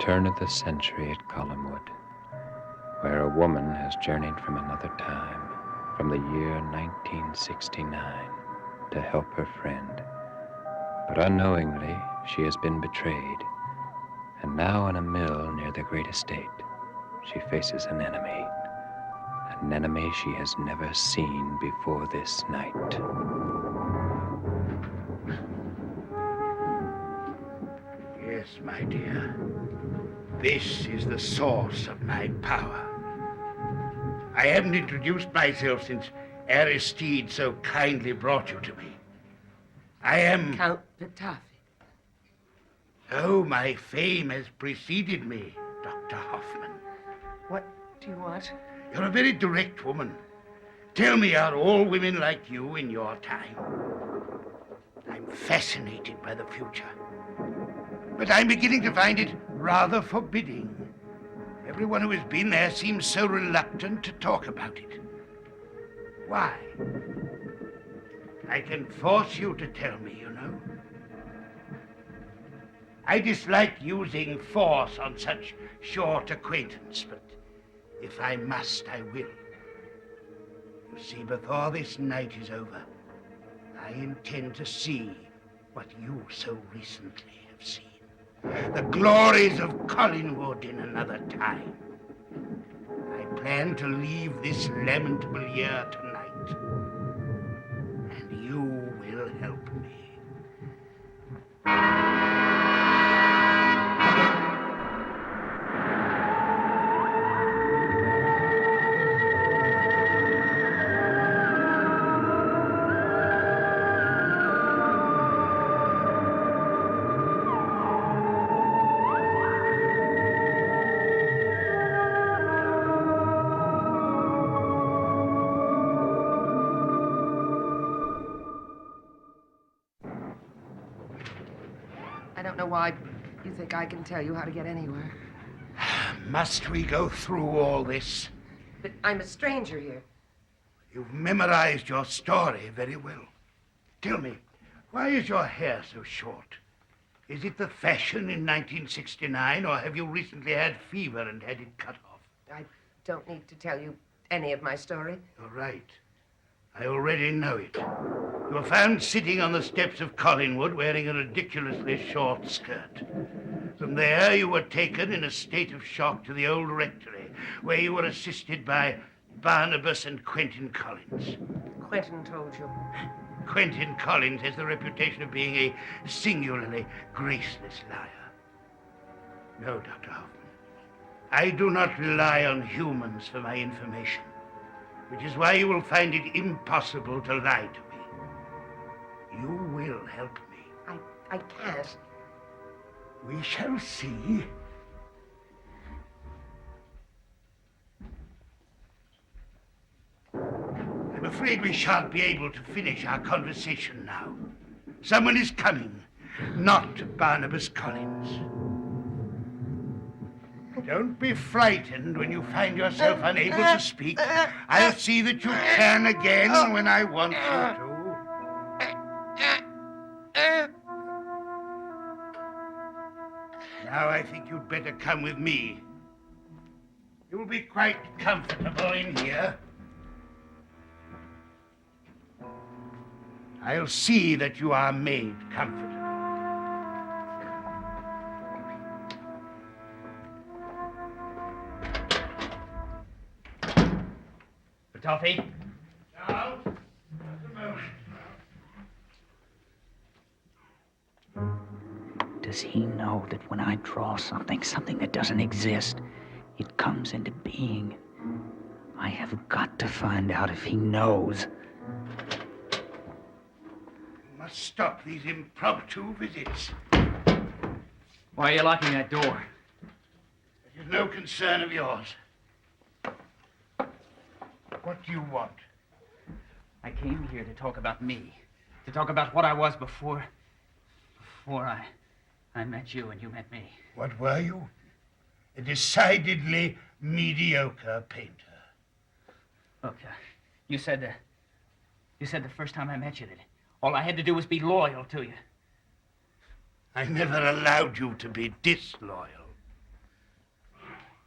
turn of the century at Collinwood, where a woman has journeyed from another time, from the year 1969, to help her friend. But unknowingly, she has been betrayed, and now in a mill near the great estate, she faces an enemy she has never seen before this night. Yes, my dear. This is the source of my power. I haven't introduced myself since Aristide so kindly brought you to me. I am... Count Pitafi. Oh, my fame has preceded me, Dr. Hoffman. What do you want? You're a very direct woman. Tell me, are all women like you in your time? I'm fascinated by the future. But I'm beginning to find it rather forbidding. Everyone who has been there seems so reluctant to talk about it. Why? I can force you to tell me, you know. I dislike using force on such short acquaintance, but if I must, I will. You see, before this night is over, I intend to see what you so recently have seen. The glories of Collinwood in another time. I plan to leave this lamentable year tonight, and you will help me. I don't know why you think I can tell you how to get anywhere. Must we go through all this? But I'm a stranger here. You've memorized your story very well. Tell me, why is your hair so short? Is it the fashion in 1969, or have you recently had fever and had it cut off? I don't need to tell you any of my story. You're right. I already know it. You were found sitting on the steps of Collinwood wearing a ridiculously short skirt. From there, you were taken in a state of shock to the old rectory, where you were assisted by Barnabas and Quentin Collins. Quentin told you. Quentin Collins has the reputation of being a singularly graceless liar. No, Dr. Hoffman. I do not rely on humans for my information, which is why you will find it impossible to lie to me. You will help me. I can't. We shall see. I'm afraid we shan't be able to finish our conversation now. Someone is coming, not Barnabas Collins. Don't be frightened when you find yourself unable to speak. I'll see that you can again when I want you to. Now I think you'd better come with me. You'll be quite comfortable in here. I'll see that you are made comfortable. Pitafi? Charles, just a moment. Does he know that when I draw something that doesn't exist, it comes into being? I have got to find out if he knows. You must stop these impromptu visits. Why are you locking that door? It is no concern of yours. What do you want? I came here to talk about me. To talk about what I was before I met you and you met me. What were you? A decidedly mediocre painter. Look, you said the first time I met you that all I had to do was be loyal to you. I never allowed you to be disloyal.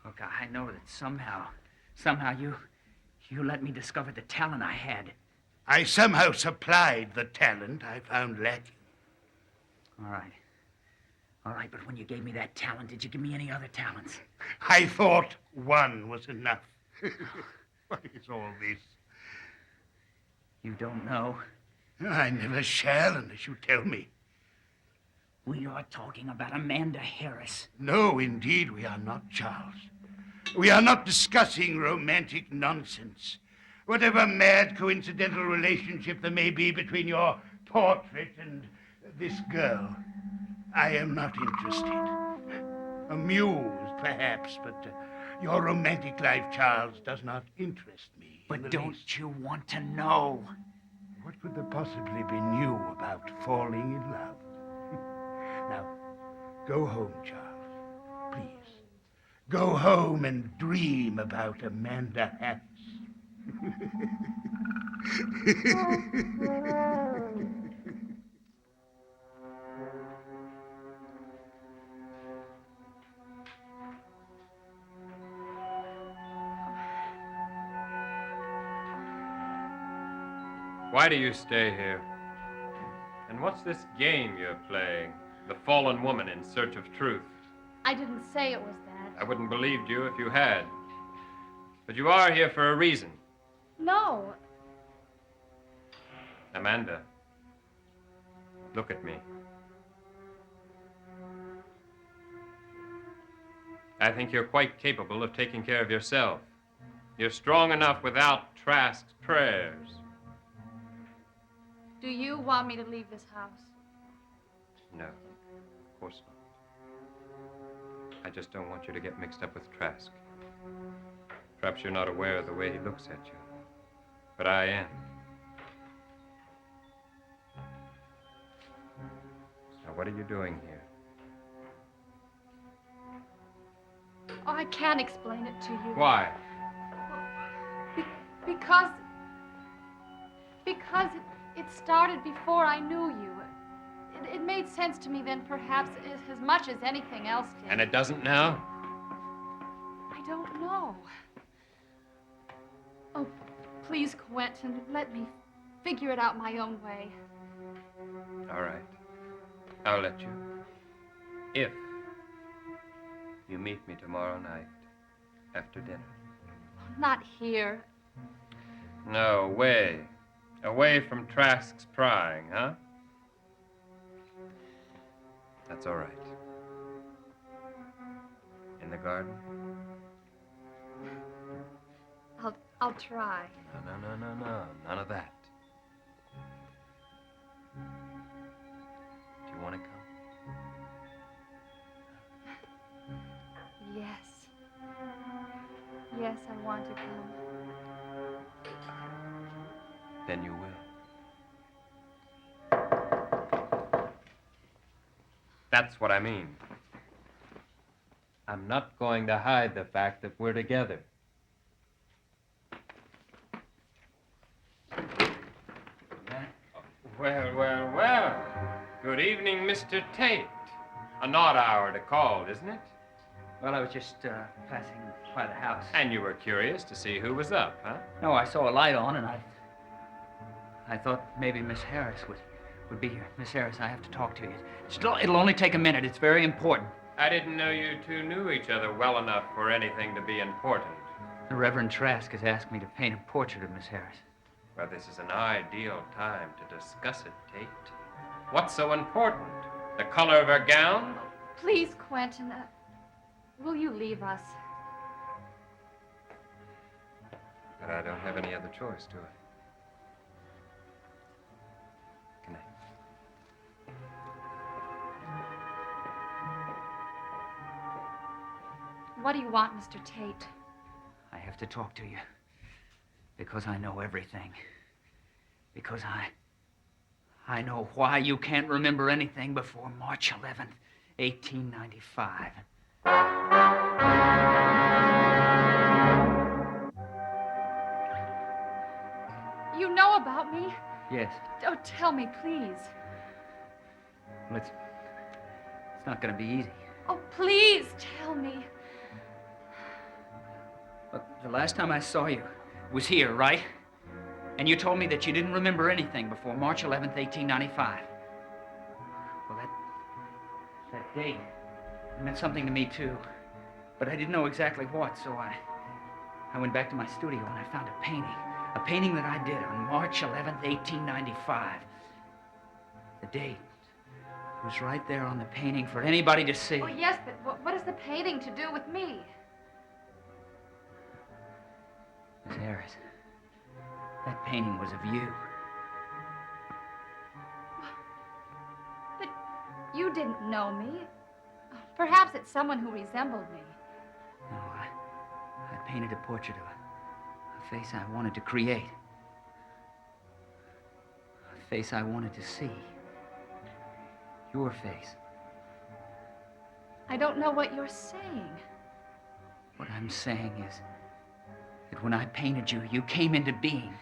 Look, I know that somehow you let me discover the talent I had. I somehow supplied the talent I found lacking. All right. All right, but when you gave me that talent, did you give me any other talents? I thought one was enough. What is all this? You don't know. I never shall unless you tell me. We are talking about Amanda Harris. No, indeed, we are not, Charles. We are not discussing romantic nonsense. Whatever mad coincidental relationship there may be between your portrait and this girl, I am not interested. Amused, perhaps, but your romantic life, Charles, does not interest me. But don't you want to know? What could there possibly be new about falling in love? Now, go home, Charles. Please. Go home and dream about Amanda Harris. Why do you stay here? And what's this game you're playing? The fallen woman in search of truth. I didn't say it was that. I wouldn't believed you if you had. But you are here for a reason. No. Amanda, look at me. I think you're quite capable of taking care of yourself. You're strong enough without Trask's prayers. Do you want me to leave this house? No, of course not. I just don't want you to get mixed up with Trask. Perhaps you're not aware of the way he looks at you. But I am. Now, what are you doing here? Oh, I can't explain it to you. Why? Because it started before I knew you. It made sense to me then, perhaps, as much as anything else did. And it doesn't now? I don't know. Oh, please, Quentin, let me figure it out my own way. All right. I'll let you. If you meet me tomorrow night after dinner. Not here. No, away. Away from Trask's prying, huh? That's all right. In the garden? I'll try. No. None of that. Do you want to come? Yes. Yes, I want to come. Then you will. That's what I mean. I'm not going to hide the fact that we're together. Well. Good evening, Mr. Tate. An odd hour to call, isn't it? Well, I was just passing by the house. And you were curious to see who was up, huh? No, I saw a light on, and I thought maybe Miss Harris would be here. Miss Harris, I have to talk to you. It'll only take a minute. It's very important. I didn't know you two knew each other well enough for anything to be important. The Reverend Trask has asked me to paint a portrait of Miss Harris. Well, this is an ideal time to discuss it, Tate. What's so important? The color of her gown? Please, Quentin, will you leave us? But I don't have any other choice, do I? Good night. What do you want, Mr. Tate? I have to talk to you. Because I know everything. Because I know why you can't remember anything before March 11th, 1895. You know about me? Yes. Oh, tell me, please. Well, it's not going to be easy. Oh, please tell me. Look, the last time I saw you was here, right? And you told me that you didn't remember anything before March 11th, 1895. Well, that date meant something to me, too. But I didn't know exactly what, so I went back to my studio and I found a painting that I did on March 11th, 1895. The date was right there on the painting for anybody to see. Oh, yes, but what has the painting to do with me? Miss Harris, that painting was of you. But you didn't know me. Perhaps it's someone who resembled me. No, I painted a portrait of a face I wanted to create. A face I wanted to see. Your face. I don't know what you're saying. What I'm saying is that when I painted you, you came into being.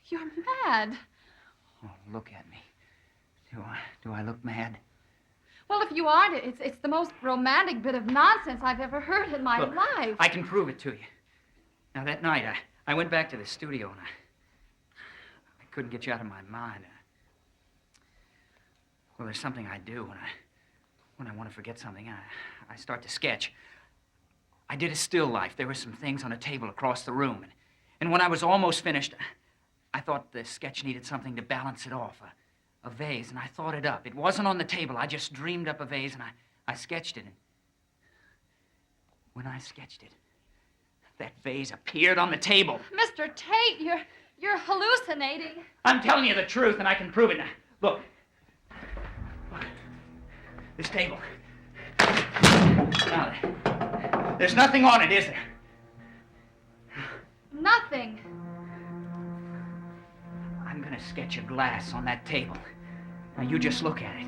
You're mad. Oh, look at me. Do I look mad? Well, if you aren't, it's the most romantic bit of nonsense I've ever heard in my Look, life. I can prove it to you. Now, that night, I went back to the studio and I couldn't get you out of my mind. Well, there's something I do when I want to forget something. I start to sketch. I did a still life. There were some things on a table across the room. And when I was almost finished, I thought the sketch needed something to balance it off. A vase, and I thought it up. It wasn't on the table. I just dreamed up a vase, and I sketched it. And when I sketched it, that vase appeared on the table. Mr. Tate, you're hallucinating. I'm telling you the truth, and I can prove it now. Look. This table. Now, there's nothing on it, is there? Nothing. I'm gonna sketch a glass on that table. Now, you just look at it.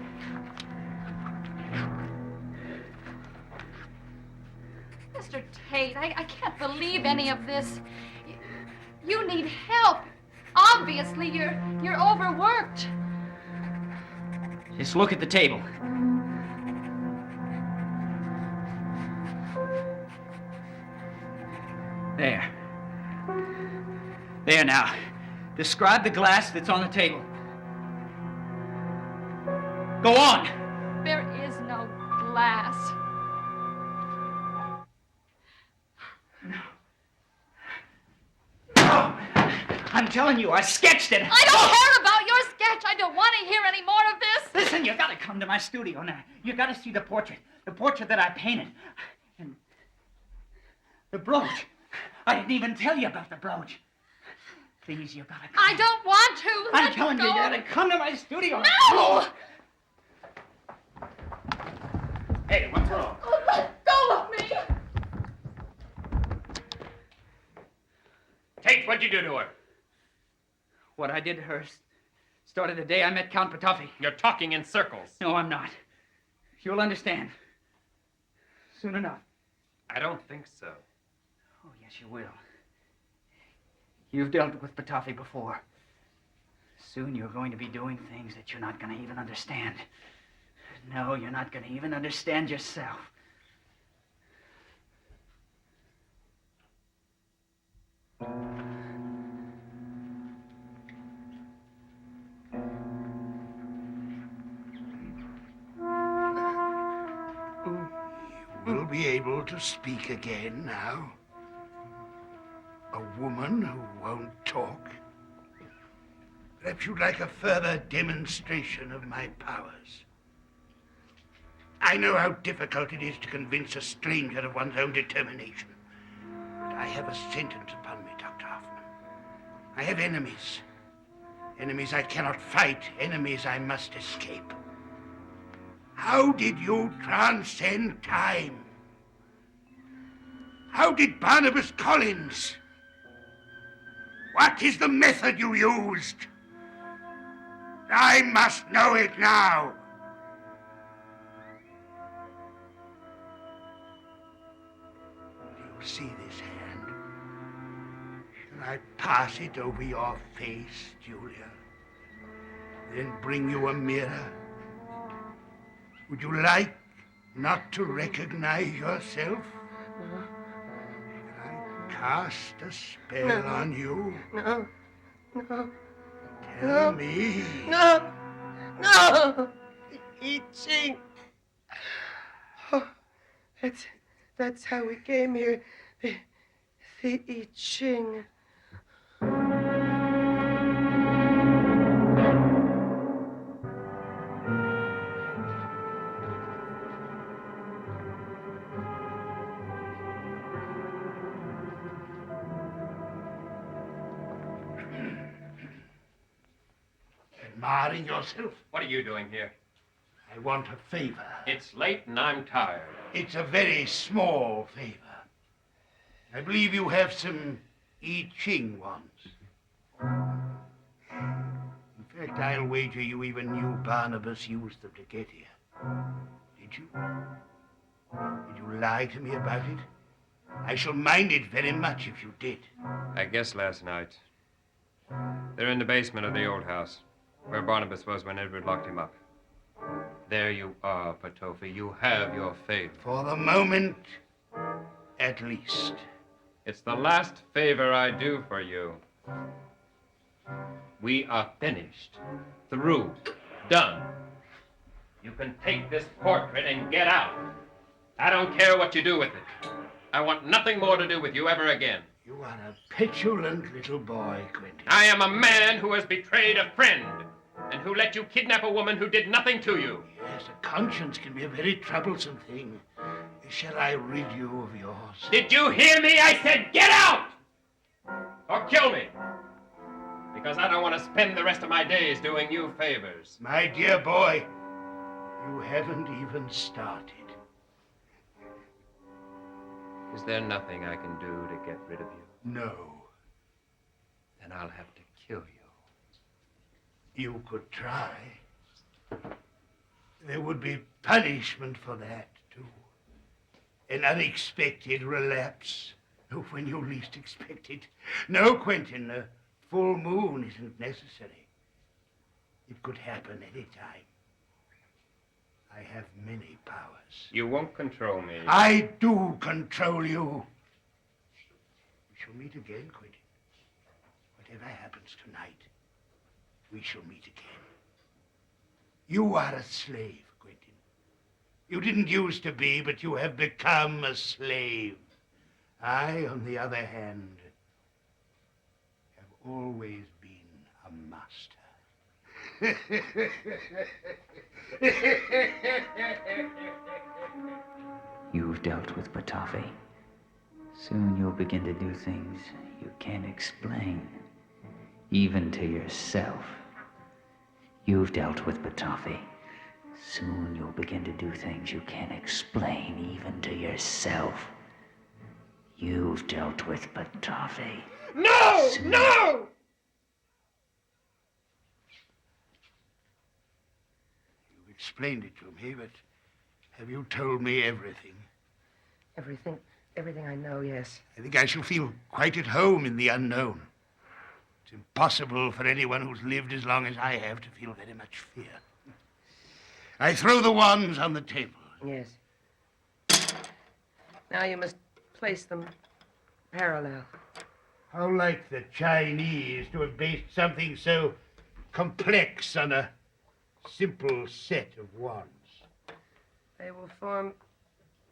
Mr. Tate, I can't believe any of this. You need help. Obviously, you're overworked. Just look at the table. There. There now. Describe the glass that's on the table. Go on. There is no glass. No. I'm telling you, I sketched it. I don't care about your sketch. I don't want to hear any more of this. Listen, you gotta come to my studio now. You gotta see the portrait that I painted. And the brooch. I didn't even tell you about the brooch. Please, you gotta come. I don't want to. I'm telling you, you gotta come to my studio. No! Hey, what's wrong? Oh, let go of me! Tate, what'd you do to her? What I did to her started the day I met Count Patoffi. You're talking in circles. No, I'm not. You'll understand. Soon enough. I don't think so. Oh, yes, you will. You've dealt with Patoffi before. Soon you're going to be doing things that you're not going to even understand. No, you're not going to even understand yourself. You will be able to speak again now. A woman who won't talk. Perhaps you'd like a further demonstration of my powers. I know how difficult it is to convince a stranger of one's own determination. But I have a sentence upon me, Dr. Hoffman. I have enemies. Enemies I cannot fight, enemies I must escape. How did you transcend time? How did Barnabas Collins? What is the method you used? I must know it now. Do you see this hand? Shall I pass it over your face, Julia? Then bring you a mirror? Would you like not to recognize yourself? Shall I cast a spell on you? No. No. Tell me. No. No. I Ching. Oh, that's how we came here. The I Ching. Admiring yourself? What are you doing here? I want a favor. It's late and I'm tired. It's a very small favor. I believe you have some I Ching wands. In fact, I'll wager you even knew Barnabas used them to get here. Did you? Did you lie to me about it? I shall mind it very much if you did. I guess last night. They're in the basement of the old house, where Barnabas was when Edward locked him up. There you are, Patofi. You have your favor. For the moment, at least. It's the last favor I do for you. We are finished. Through. Done. You can take this portrait and get out. I don't care what you do with it. I want nothing more to do with you ever again. You are a petulant little boy, Quentin. I am a man who has betrayed a friend and who let you kidnap a woman who did nothing to you. Yes, a conscience can be a very troublesome thing. Shall I rid you of yours? Did you hear me? I said get out! Or kill me. Because I don't want to spend the rest of my days doing you favors. My dear boy, you haven't even started. Is there nothing I can do to get rid of you? No. Then I'll have to kill you. You could try. There would be punishment for that, too. An unexpected relapse when you least expect it. No, Quentin, a full moon isn't necessary. It could happen any time. I have many powers. You won't control me. I do control you. We shall meet again, Quentin. Whatever happens tonight, we shall meet again. You are a slave, Quentin. You didn't used to be, but you have become a slave. I, on the other hand, have always been a master. You've dealt with Patafi. Soon you'll begin to do things you can't explain, even to yourself. You've dealt with Patafi. Soon you'll begin to do things you can't explain, even to yourself. You've dealt with Patafi. No! No! You've explained it to me, but have you told me everything? Everything I know, yes. I think I shall feel quite at home in the unknown. It's impossible for anyone who's lived as long as I have to feel very much fear. I throw the wands on the table. Yes. Now you must place them parallel. How like the Chinese to have based something so complex on a simple set of wands. They will form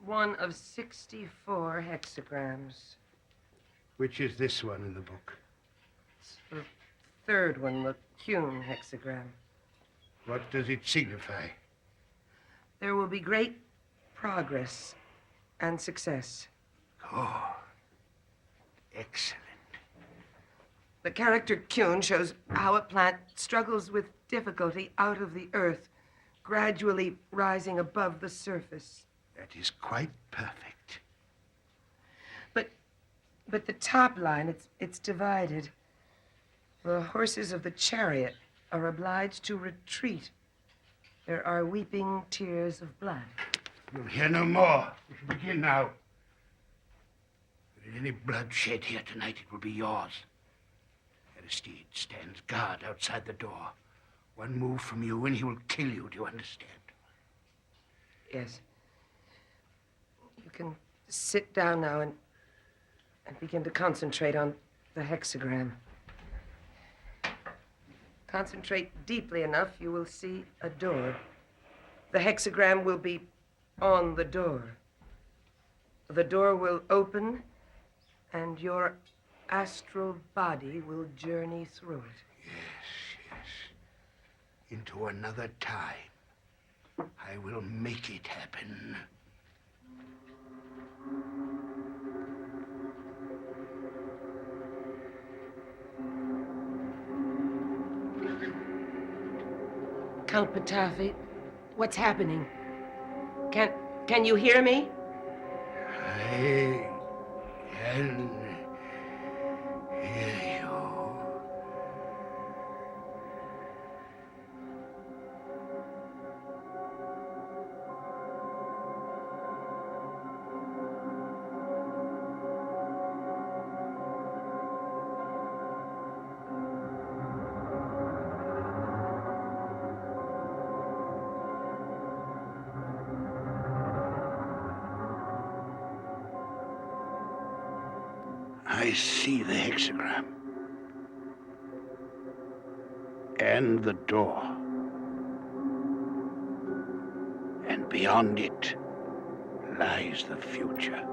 one of 64 hexagrams. Which is this one in the book? It's the third one, the Kuhn hexagram. What does it signify? There will be great progress and success. Oh, excellent. The character Kuhn shows how a plant struggles with difficulty out of the earth, gradually rising above the surface. That is quite perfect. But the top line, it's divided. The horses of the chariot are obliged to retreat. There are weeping tears of blood. You'll hear no more. We shall begin now. If there is any bloodshed here tonight, it will be yours. Aristide stands guard outside the door. One move from you and he will kill you, do you understand? Yes. You can sit down now and and begin to concentrate on the hexagram. Concentrate deeply enough, you will see a door. The hexagram will be on the door. The door will open, and your astral body will journey through it. Yes. Into another time. I will make it happen. Count Patafi, what's happening? Can you hear me? I can hear you. I see the hexagram. And the door. And beyond it lies the future.